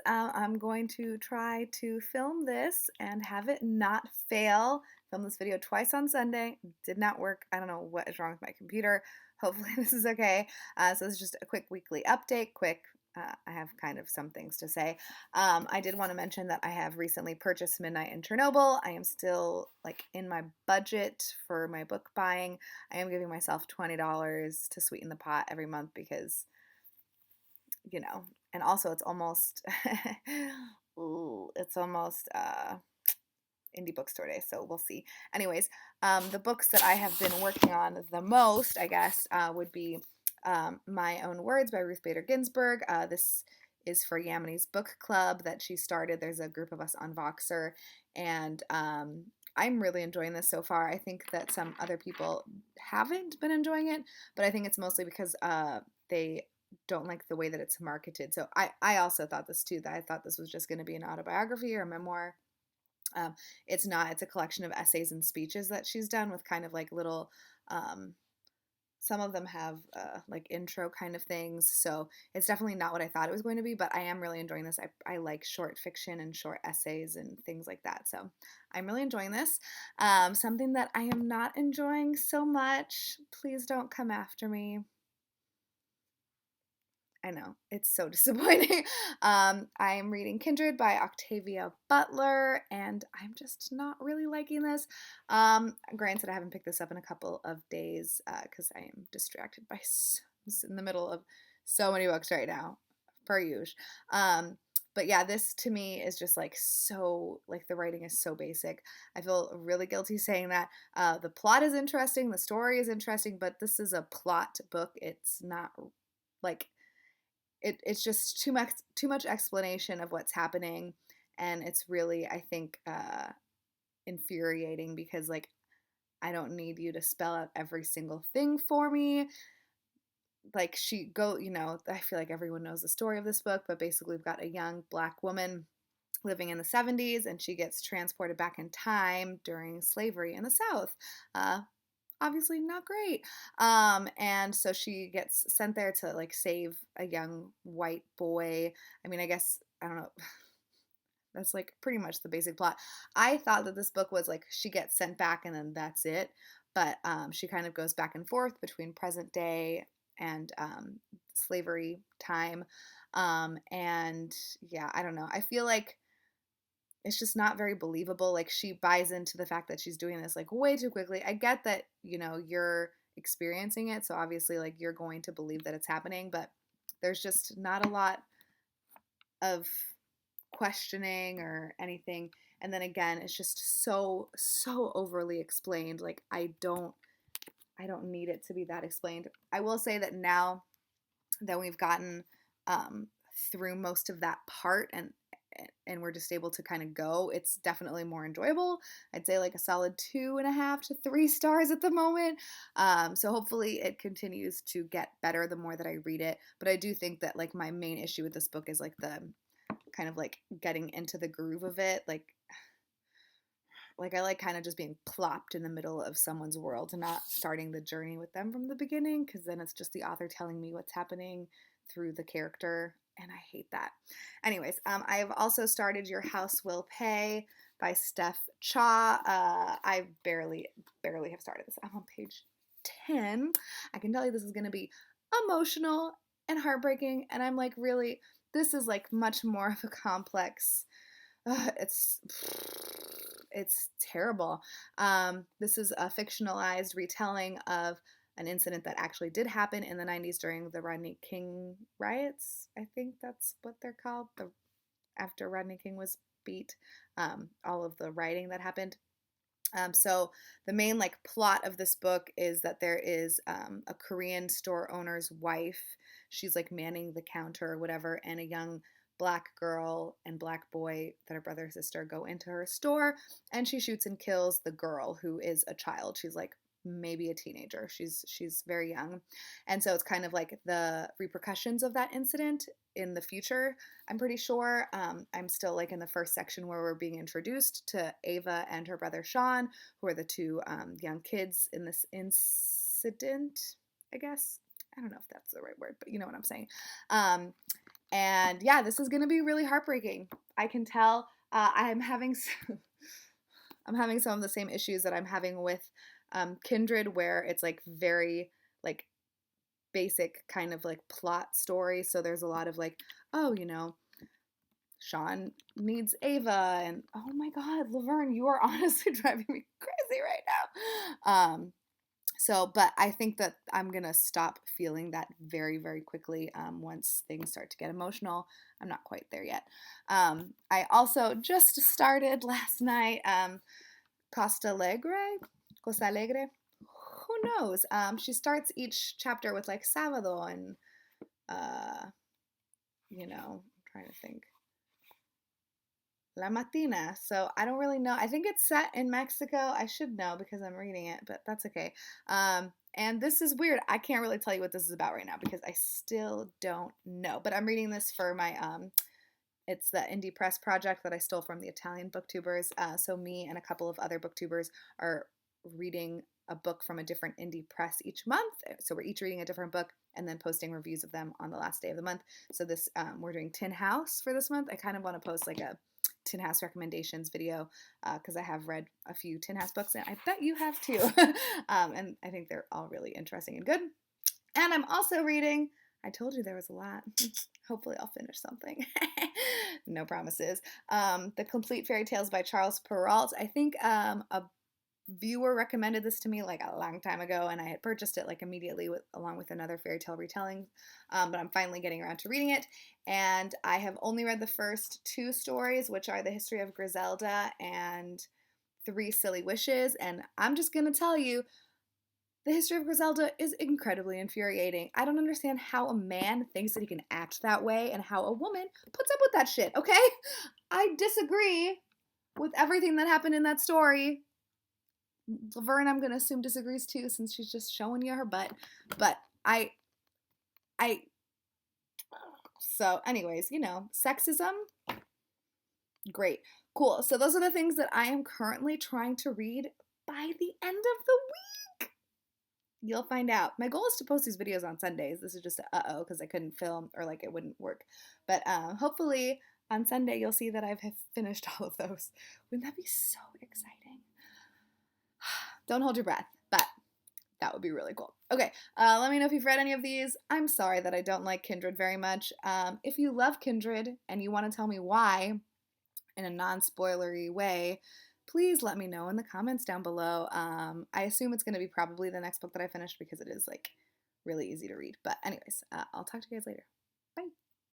I'm going to try to film this and have it not fail. Filmed this video twice on Sunday. Did not work. I don't know what is wrong with my computer. Hopefully this is okay. So this is just a quick weekly update. I have kind of some things to say. I did want to mention that I have recently purchased Midnight in Chernobyl. I am still like in my budget for my book buying. I am giving myself $20 to sweeten the pot every month because and also it's almost ooh, it's almost indie bookstore day, so we'll see. Anyways, the books that I have been working on the most, I guess, would be My Own Words by Ruth Bader Ginsburg. This is for Yamine's book club that she started. There's a group of us on Voxer, and I'm really enjoying this so far. I think that some other people haven't been enjoying it, but I think it's mostly because they don't like the way that it's marketed. So I also thought this too, that I thought this was just going to be an autobiography or a memoir. It's not. It's a collection of essays and speeches that she's done with kind of like little, some of them have like intro kind of things. So it's definitely not what I thought it was going to be, but I am really enjoying this. I like short fiction and short essays and things like that. So I'm really enjoying this. Something that I am not enjoying so much, please don't come after me. I know, it's so disappointing. I'm reading Kindred by Octavia Butler, and I'm just not really liking this. Granted, I haven't picked this up in a couple of days because I am distracted by in the middle of so many books right now, per usual. But yeah, this to me is just like so, like the writing is so basic. I feel really guilty saying that. The plot is interesting, the story is interesting, but this is a plot book. It's not like it's just too much explanation of what's happening, and it's really, I think, infuriating because like I don't need you to spell out every single thing for me. Like I feel like everyone knows the story of this book, but basically we've got a young black woman living in the 70s, and she gets transported back in time during slavery in the South. Obviously not great. And so she gets sent there to like save a young white boy. I mean, I guess, I don't know. That's like pretty much the basic plot. I thought that this book was like she gets sent back and then that's it. But she kind of goes back and forth between present day and slavery time. And yeah, I don't know. I feel like it's just not very believable. Like she buys into the fact that she's doing this like way too quickly. I get that, you're experiencing it, so obviously like you're going to believe that it's happening, but there's just not a lot of questioning or anything. And then again, it's just so overly explained. Like I don't need it to be that explained. I will say that now that we've gotten through most of that part and we're just able to kind of go, it's definitely more enjoyable. I'd say like a solid 2.5 to 3 stars at the moment. So hopefully it continues to get better the more that I read it. But I do think that like my main issue with this book is like the kind of like getting into the groove of it. Like I like kind of just being plopped in the middle of someone's world and not starting the journey with them from the beginning, because then it's just the author telling me what's happening through the character, and I hate that. Anyways, I've also started Your House Will Pay by Steph Cha. I barely have started this. I'm on page 10. I can tell you this is going to be emotional and heartbreaking, and I'm like, really, this is like much more of a complex. It's terrible. This is a fictionalized retelling of an incident that actually did happen in the 90s during the Rodney King riots. I think that's what they're called. After Rodney King was beat, all of the rioting that happened. So the main like plot of this book is that there is a Korean store owner's wife. She's like manning the counter or whatever, and a young black girl and black boy that are brother and sister go into her store, and she shoots and kills the girl, who is a child. She's like maybe a teenager. She's very young. And so it's kind of like the repercussions of that incident in the future, I'm pretty sure. I'm still like in the first section where we're being introduced to Ava and her brother Sean, who are the two young kids in this incident, I guess. I don't know if that's the right word, but you know what I'm saying. And yeah, this is going to be really heartbreaking. I can tell. I'm having I'm having some of the same issues that I'm having with Kindred, where it's like very like basic kind of like plot story. So there's a lot of like, oh, Sean needs Ava, and oh my God, Laverne, you are honestly driving me crazy right now. But I think that I'm gonna stop feeling that very, very quickly once things start to get emotional. I'm not quite there yet. I also just started last night Costa Alegre, Costa Alegre. Who knows? She starts each chapter with like sábado and I'm trying to think. La Matina. So I don't really know. I think it's set in Mexico. I should know because I'm reading it, but that's okay. And this is weird. I can't really tell you what this is about right now because I still don't know. But I'm reading this for my it's the indie press project that I stole from the Italian booktubers. So me and a couple of other booktubers are reading a book from a different indie press each month. So we're each reading a different book and then posting reviews of them on the last day of the month. So this we're doing Tin House for this month. I kind of want to post like a Tin House recommendations video because I have read a few Tin House books and I bet you have too. And I think they're all really interesting and good. And I'm also reading, I told you there was a lot. Hopefully I'll finish something. No promises. The Complete Fairy Tales by Charles Perrault. I think a viewer recommended this to me like a long time ago, and I had purchased it like immediately along with another fairy tale retelling, but I'm finally getting around to reading it, and I have only read the first two stories, which are The History of Griselda and Three Silly Wishes, and I'm just gonna tell you, The History of Griselda is incredibly infuriating. I don't understand how a man thinks that he can act that way and how a woman puts up with that shit, okay? I disagree with everything that happened in that story. Laverne, I'm gonna assume, disagrees too, since she's just showing you her butt. But I. So, anyways, sexism, great, cool. So those are the things that I am currently trying to read by the end of the week. You'll find out. My goal is to post these videos on Sundays. This is just because I couldn't film or like it wouldn't work. But hopefully on Sunday you'll see that I've finished all of those. Wouldn't that be so exciting? Don't hold your breath, but that would be really cool. Okay, let me know if you've read any of these. I'm sorry that I don't like Kindred very much. If you love Kindred and you want to tell me why in a non-spoilery way, please let me know in the comments down below. I assume it's going to be probably the next book that I finished because it is like really easy to read. But anyways, I'll talk to you guys later.